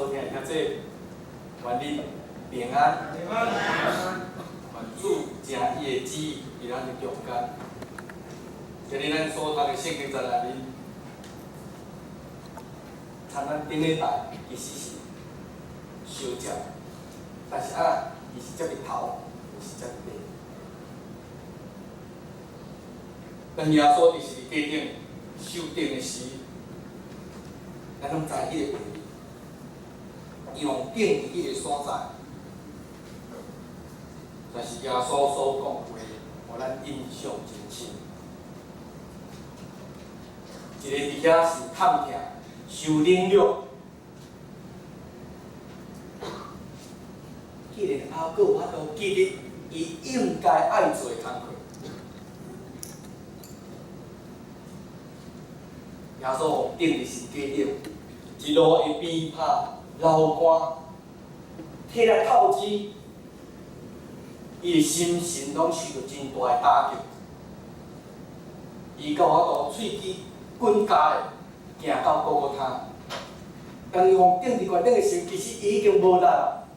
收听一下这愿你平安，愿主正伊的旨意伫咱的中间。今日咱所读的圣经在内面，参咱顶礼拜其实是相接，但是伊是接伫头，毋是接伫尾。当耶稣伫十字架顶受钉的时，咱拢知迄个位置，伊用钉伫迄个所在，但是耶稣所讲话，互咱印象真深。一个伫遐受探痛、受凌辱，既然还佫有法度记得伊应该爱做的工课。耶稣互钉伫十字架顶，一路会鞭拍、流汗、体力透支，伊的心神拢受到真大的打击。伊到法度喙齿滚加的行到高高塔。当伊互钉伫悬顶的时候，其实伊已经无力了。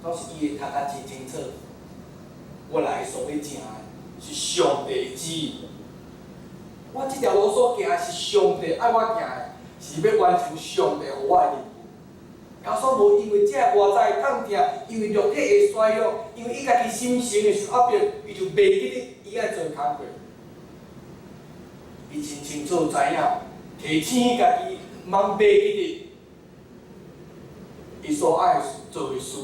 当时伊会读甲真清楚，我来所要行的是上帝的旨意。我即条路所行的是上帝爱我行的，是要完成上帝予我的任务。耶稣无因为这外在痛痛，因为肉体的衰弱，因为伊家己心神的受压迫，伊就袂记得伊爱做工课。伊真清楚知影，提醒家己，茫袂记得伊所爱做的事，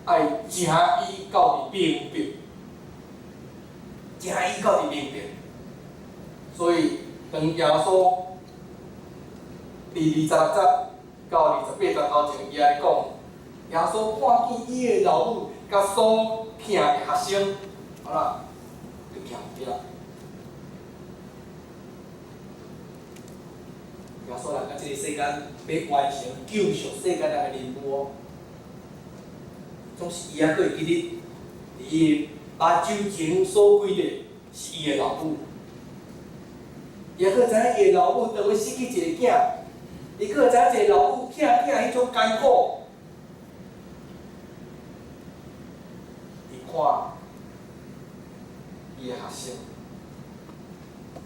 爱正伊到伫明白，正伊到伫明白。所以，当耶稣伫20节到28节头前，伊来讲，耶稣看见伊的老母甲所疼的学生，好啦，就徛伫遐。耶稣来到这个世间，要完成救赎世间人的任务，总是伊还佫会记得，伊目睭前所跪的是伊的老母。伊还佫知影伊的老母当要失去一个囝，伊佫知影一个老母疼迄种艰苦。伊看伊的学生，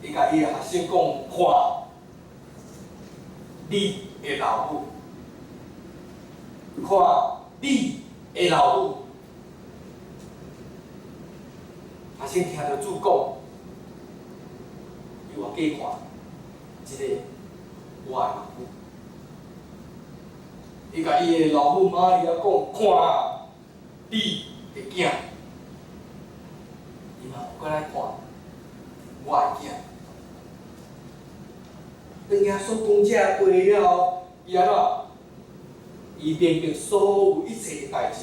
伊甲伊的学生讲：看你的老母，看你的老母。学生听着主讲。我计看，即个我的老母，伊甲伊的老母玛利亚讲：看你的囝，伊嘛有过来看我的囝。当耶稣讲这话了后，伊安怎？伊明白所有一切的代志，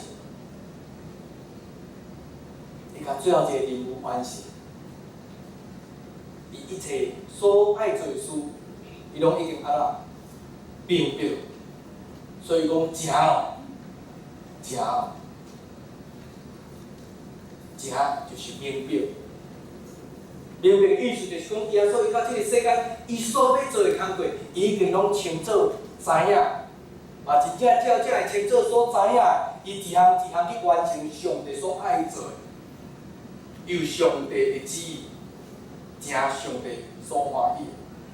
伊甲最后一个任务完成。一切所爱做的事，伊拢已经安怎明白，所以讲正咯，正就是明白。明白的意思就是讲，耶稣伊到这个世间，伊所要做的工作，伊已经拢清楚知影，嘛真正照这个清楚所知影，伊一项一项去完成上帝所爱做的，有上帝的旨意。正上帝所欢喜，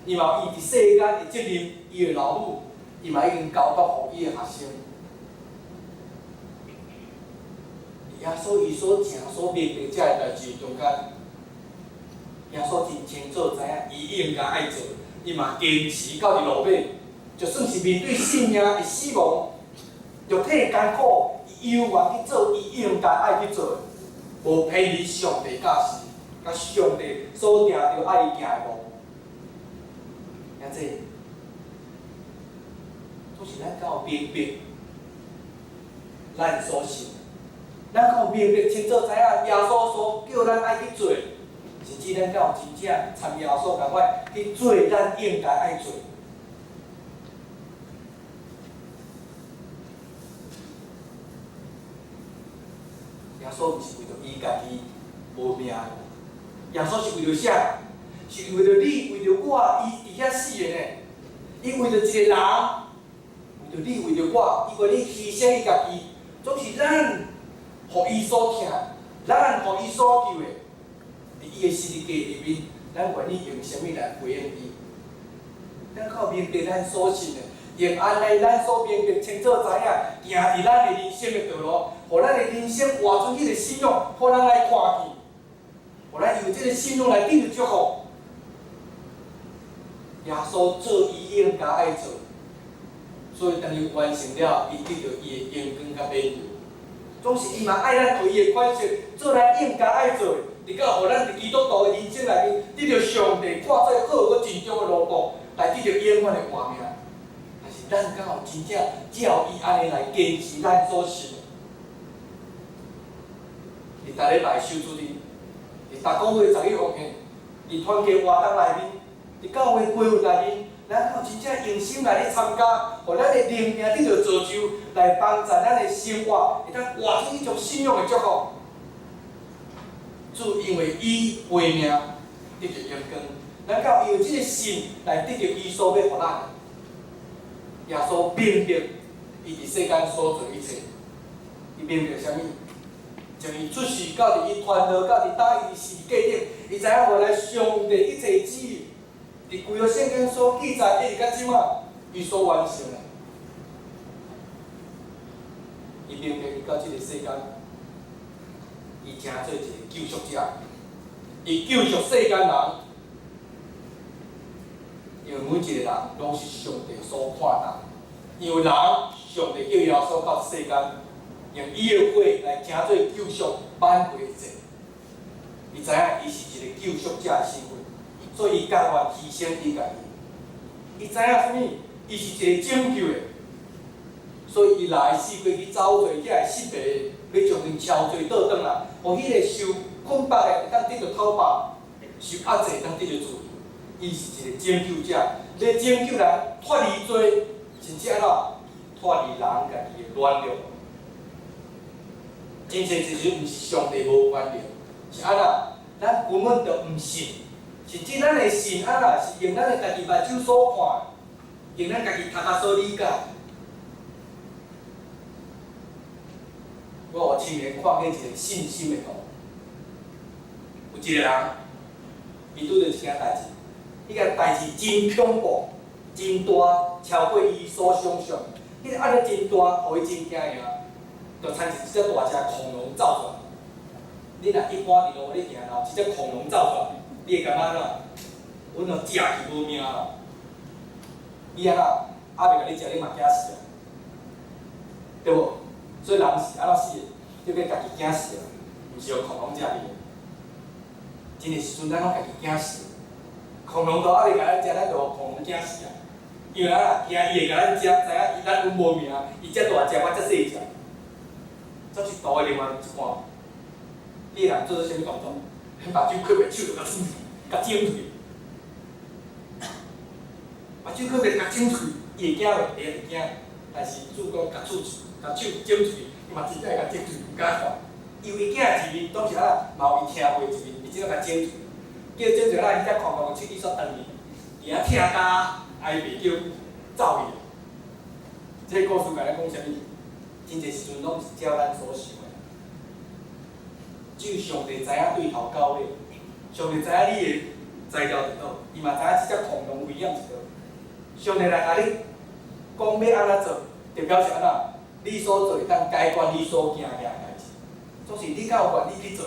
伊嘛伊伫世间的责任，伊的老母，伊嘛已经交托互伊的学生。耶稣伊所正所明白这个代志中间，耶稣真清楚知影，伊应该爱做，伊嘛坚持到伫路尾，就算是面对性命的死亡，肉体的艰苦，伊犹原去做伊应该爱去做的，无偏离上帝教示。甲上帝所定着爱伊行的路，影这，都是咱较有明白，咱所信，咱较有明白清楚知影耶稣所叫咱爱去做，甚至咱较有真正参耶稣共款去做咱应该爱做。耶稣毋是为着伊家己无命的。耶稣是为着啥？是为着你，为着我，伊伫遐死的呢。伊为着一个人，为就你为着我，因为你牺牲伊家己，总是咱互伊所疼，咱互伊所求的，伫伊的世界里面，咱愿意用啥物来回应伊？咱靠明白咱所信的，用安尼咱所明白清楚知影，行伫咱的人生的道路，互咱的人生活出迄个信仰，互人来看见，互咱用即个信仰来得到祝福。耶稣做伊应该爱做，所以当伊完成了，伊得到伊的荣光甲荣耀。总是伊嘛爱咱对伊的款式，做咱应该爱做的，直到互咱伫基督徒的人生内面，得到上帝看做好搁真中的路途，来得到永远的活命。但是咱敢有真正照伊安尼来坚持咱所信的？伫逐礼拜守主日，伫逐个月11奉献，伫团契活动内面。伫教会规划内面，咱有真正用心来咧参加，互咱的灵命得到造就，来帮助咱的生活，会当活出一种信仰的祝福。主因为伊为命得到荣光，咱靠用即个信来得到伊所要互咱的。耶稣明白伊伫世间所做一切，伊明白啥物？从伊出世到伫伊传道，到伫搭伊世界顶，伊知影原来上帝一切旨意。伫规个圣经所记载，一直到即马，伊所完成的，伊明白伊到即个世间，伊成做一个救赎者，伊救赎世间人，因为每一个人拢是上帝所看待，因为人上帝叫耶稣到世间，用伊的血来成做救赎，挽回一切。伊知影伊是一个救赎者的身份。所以伊甘愿牺牲伊家己，伊知影啥物？伊是一个拯救的，所以伊来四过去走做遐个失败，要将因超罪倒转来，互迄个受困绑的会当得到讨报，受压制会当得到自由。伊是一个拯救者，要拯救人脱离罪，甚至安怎脱离人家己的软弱。真正其实毋是上帝无原谅，是安怎？咱根本就毋信。甚至咱的信安那是用咱的家己目睭所看，用咱家己头壳所理解。我有亲眼看见一个信心的图，有一个人，伊拄着一件代志，迄件代志真恐怖、真大，超过伊所想象。迄个压力真大，互伊真惊呀，就参一只大只恐龙走出来。你若一般伫路咧行，然后一只恐龙走出来。你会感觉安怎？阮著食去无命咯。伊安怎还袂甲你食，你嘛惊死啊，对无？所以人是安怎死的？就叫家己惊死啊，毋是互恐龙食你。真诶时阵，咱拢家己惊死。恐龙都还袂甲咱食，咱就互恐龙惊死啊！因为啊，惊伊会甲咱食，知影伊咱阮无命，伊遮大只，我遮细只，这是图的另外一半。你人做做啥物动作？目睭开袂，手就甲整去，甲整去。目睭开袂，甲整去，伊会惊袂？会惊。但是主讲甲手整去，伊嘛真正会甲整去，毋敢看。因为惊一面拢是啊，嘛有伊听袂一面，伊只个甲整去。叫整出来，伊才狂手机煞断去，伊啊听甲哀袂叫走去。这个故事甲咱讲啥物？真侪时阵拢是照咱所想的。只有上帝知影对头到尾，上帝知影你的材料伫倒，伊嘛知影即只恐龙危险伫倒。上帝来甲你讲要安怎做，就表示安怎，你所做会当解决你所惊的代志。总是你敢有愿意去做，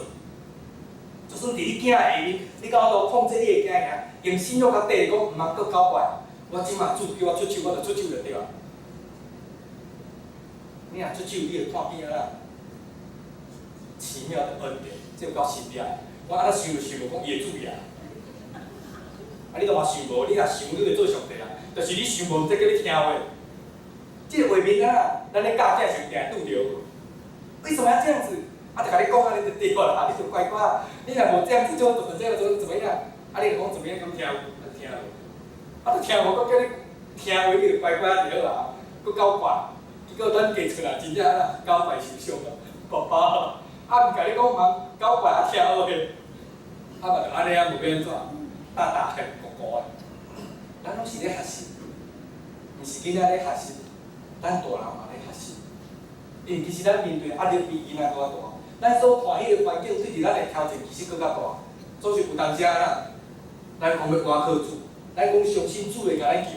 就算伫你惊的下面，你敢有控制你的惊尔，用信仰甲底讲毋通搁搞怪，我即马主叫我出手，我就出手就对啊。你若出手，你会看见啊？奇妙的恩典，这有够神秘。我安怎想就想无讲伊会注意啊！啊，你都嘛想无，你若想，你就做上帝啊。就是你想无，才叫你听话。这个画面啊，咱咧教囝时定拄着。为什么要这样子？啊，就甲你讲啊，你就对啦，你就乖乖啊。你若无这样子做，这样做怎么样？啊，你就讲怎么样，咁听，就听无。啊，就听无，搁叫你听话，你就乖乖就好啊。搁搞怪，结果咱嫁出来，真正啊，搞怪受伤啊，爸爸。啊，毋甲你讲嘛，搞怪啊，听好个，啊嘛就安尼啊，无变怎，大个糊糊个。咱拢是咧学习，毋是囡仔咧学习，咱大人嘛咧学习，因为其实咱面对压力比囡仔搁较大，咱所看迄个环境对伫咱的挑战其实搁较大。总是有当时啊，咱讲要赶考主，咱讲相信主会甲咱救，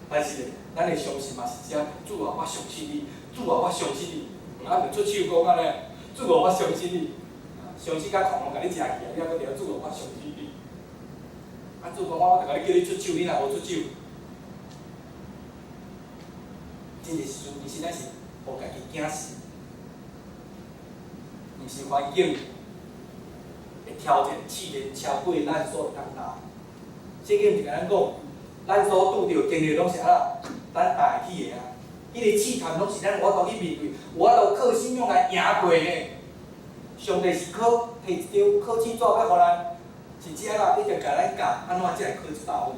但是咱的相信嘛是只主啊，我相信你，主啊，我相信你，啊，袂出手讲安尼，主啊，我相信你，相信甲恐龙甲你食去啊，你还搁聊主啊，我相信你。啊，主讲我逐个叫你出手，你若无出手，这个时阵其实咱是互家己惊死，毋是环境的挑战试炼超过咱所会当担。圣经毋是甲咱讲，咱所拄着经历拢是啊，咱担会起的啊。迄个试探拢是咱我头去面对，我头靠信仰来赢过呢。上帝是考摕一张考试纸要互咱。是只啊，已经甲咱教安怎才会考100分，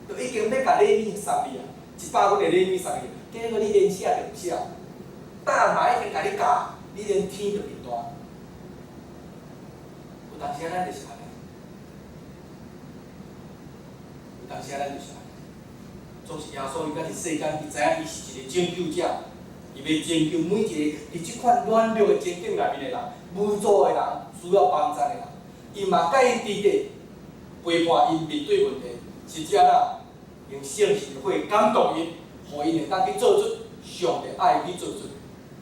就已经要甲你练送你啊，100分的练送你，结果你连写都毋写，答案嘛已经甲你教，你连天就面大。有当时咱就是安尼，有当时咱就是安尼，总是耶稣伊甲伫世间，伊知影伊是一个拯救者，伊要拯救每一个伫即款软弱的情境内面的人，无助的人，需要帮助的人。伊嘛甲因伫地陪伴因面对问题，是只啊，用圣神的火感动因，互因会当去做出上帝爱去做出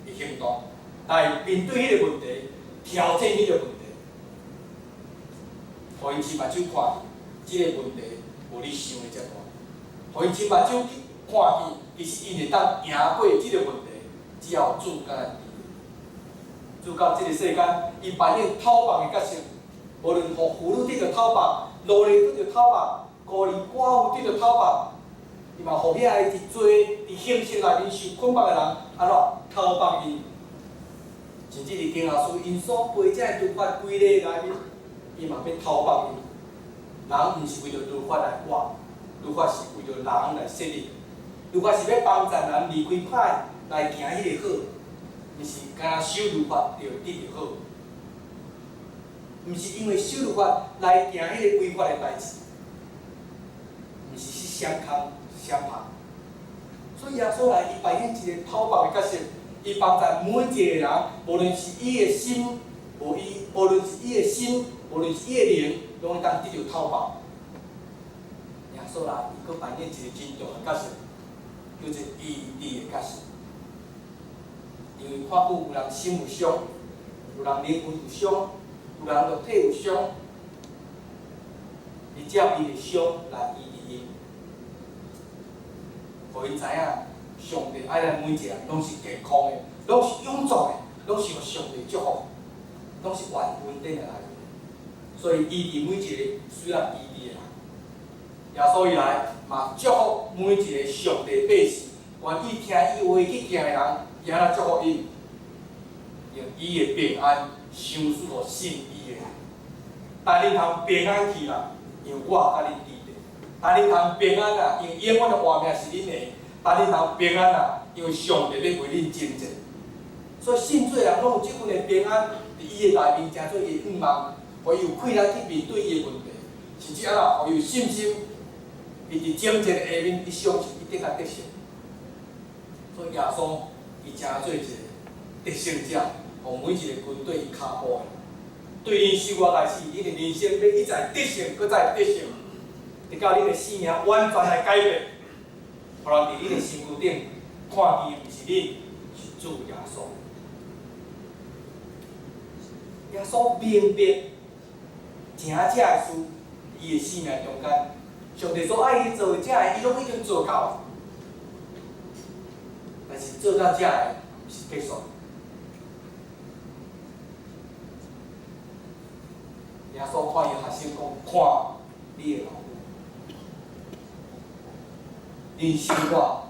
的行动，来面对迄个问题，挑战迄个问题，互因亲目睭看见，即个问题无你想的遮大，互因亲目睭看见，其实因会当赢过即个问题，只要主甲咱伫，主到即个世间，伊扮演讨棒的角色。无论互妇女得到讨棒，奴隶得到讨棒，孤儿寡妇得到讨棒，伊嘛互遐个伫做伫现实内面受捆绑的人安怎讨棒因，甚至伫经老师因所背这律法规例内面，伊嘛要讨棒因。人毋是为着律法来活，律法是为着人来设立，律法是要帮助人离开歹来行迄个好，毋是干守律法就得着好。毋是因为守律法来行迄个规法的代志，毋是去相抗相拍。所以耶稣来，伊扮演一个讨棒的角色，伊帮助每一个人，无论是伊的心，无论是伊的心，无论是伊的灵，拢会当得到讨棒。耶稣来，伊阁扮演一个真重的角色，叫做医治的角色。因为看久有人心有伤，有人灵魂有伤。有人肉体有伤，伊接伊的伤来医治因，互因知影上帝爱咱每一个人拢是健康的，拢是永驻的，拢是互上帝祝福，拢是完稳定的来源。所以医治每一个需要医治的人，耶稣伊来嘛祝福每一个上帝百姓，愿意听伊话去行的人，也来祝福因，用伊的平安。相赐互信伊的人，但恁通平安去啦，因为我甲恁伫咧；但恁通平安啦，因为永远的活命是恁的；但恁通平安啦，因为上帝要为恁征战。所以信主的人拢有即份的平安，伫伊的内面，诚做伊的愿望，互伊有气力去面对伊的问题，甚至啊，互伊有信心，伊伫征战的下面，伊相信伊得甲得胜。所以耶稣伊诚做一个得胜者。互每一个军队伊骹步的，对因生活来是，因的人生要一再得胜，搁再得胜，直到恁的生命完全来改变，互人伫恁的身躯顶看见，毋是恁，是主耶稣。耶稣明白正正的事，伊的生命中间，上帝所爱伊做的正的，伊拢已经做到了，但是做到正的，毋是结束。耶稣看伊学生讲，看你的劳苦，人生我，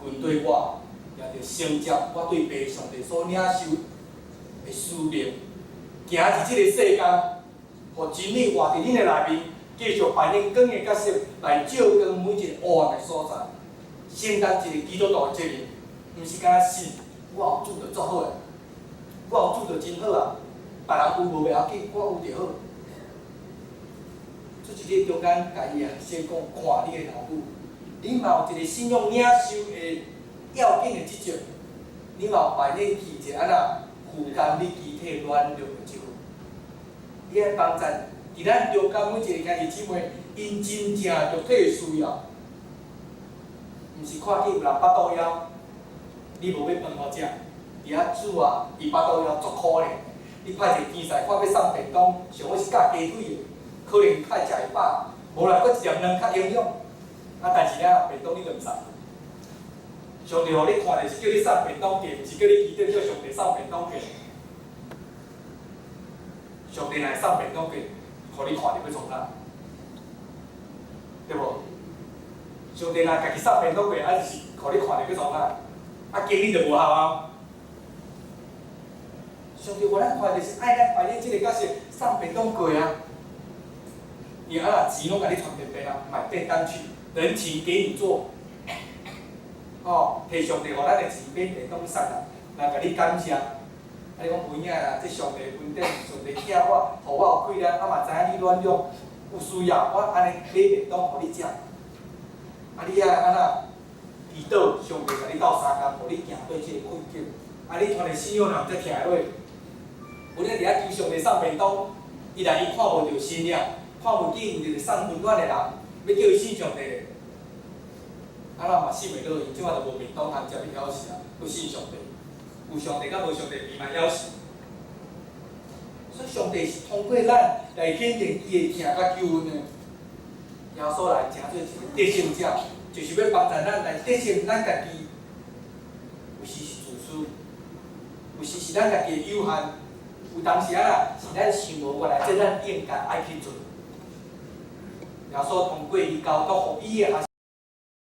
军队我，也着承接我对爸上帝所领受的使命，行伫即个世间，互真理活伫恁的内面，继续扮演光的角色，来照光每一个黑暗的所在，承担一个基督徒的责任，毋是干信我有主着足好诶，我有主着真好啊。别人有无袂要紧，我有就好。做一日中间，家己啊先讲看你的头骨，你嘛有一个信仰领袖的要紧的即种，你嘛排练去一个安那负担你机体软弱的即份。你爱帮咱，伫咱中间每一个兄弟姊妹，因真正肉体的需要，毋是看见有人巴肚枵，你无要饭好食，伫遐煮啊，伊巴肚枵足可怜。你派一个天使，看要送便当，上好是夹鸡腿的，可能派食会饱，无来搁一粒卵较营养。啊，但是了便当你就毋送。上帝互你看的是叫你送便当券，毋是叫你祈祷叫上帝送便当券。上帝若会送便当券，互你看着要创啥？对无？上帝若家己送便当券，啊就是互你看着要创啥？啊经理就无效啊！上帝互咱看就是爱咱扮演即个角色，送便当过啊。你啊若钱拢甲你传便便啊，买便当去，人情给你做。哦，摕上帝互咱的钱买便当送啊，来甲你感谢。啊，你讲有影啦，这上帝恩典，上帝疼我，互我有气力，啊嘛知影你软弱，有需要，我安尼买便当互你食。啊，你爱安那祈祷，上帝甲你斗相共，互你行过即个困境。啊，你传的信仰若毋则听落，有咧伫遐求上帝送便当，伊看无着信仰，看无见有一个送温暖的人，要叫伊信上帝。啊，咱嘛信袂落去，即摆就无便当通食，要枵死啊！要信上帝，有上帝甲无上帝比嘛枵死。所以上帝是通过咱来肯定伊的疼甲救恩的。耶稣来成做一个得胜者，就是要帮助咱来得胜咱家己。有时是自私，有时是咱家己的有限，有当时啊是咱想无原来这咱应该爱去做。耶稣通过伊教导，互伊的学